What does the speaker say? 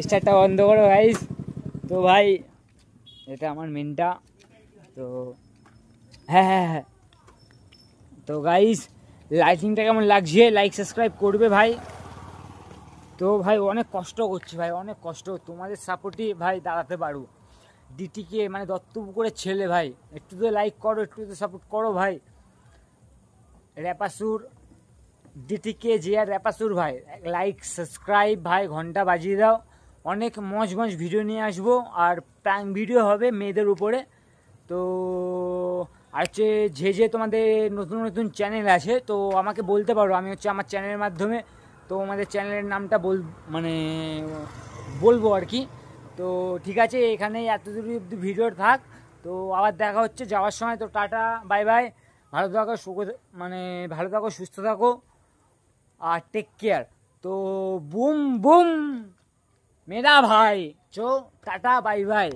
স্টারটা বন্ধ করো গাইস। তো ভাই এটা আমার মেনটা। তো হ্যাঁ হ্যাঁ হ্যাঁ তো গাইস লাইটিংটা কেমন লাগছে, লাইক সাবস্ক্রাইব করবে ভাই। তো ভাই অনেক কষ্ট করছি ভাই, অনেক কষ্ট, তোমাদের সাপোর্টই ভাই দাঁড়াতে পারবো। ডিটিকে মানে দত্তপুকুরের ছেলে ভাই, একটু তো লাইক করো, একটু তো সাপোর্ট করো ভাই। র্যাপাসুর ডিটিকে যে আর র্যাপাসুর ভাই, লাইক সাবস্ক্রাইব ভাই, ঘন্টা বাজিয়ে দাও। অনেক মজ মজ ভিডিও নিয়ে আসবো, আর প্র্যাঙ্ক ভিডিও হবে মেয়েদের উপরে। তো আর হচ্ছে যে তোমাদের নতুন নতুন চ্যানেল আছে তো আমাকে বলতে পারো, আমি হচ্ছে আমার চ্যানেলের মাধ্যমে তো আমাদের চ্যানেলের নামটা মানে বলবো আর কি। তো ঠিক আছে, এখানে এতদূর অব্দি ভিডিও থাক। তো আবার দেখা হচ্ছে যাওয়ার সময়। তো টাটা, বাই বাই, ভালো থাকো, মানে ভালো থাকো, সুস্থ থাকো, আর টেক কেয়ার। তো বুম বুম মেরা ভাই, চো টাটা বাই বাই।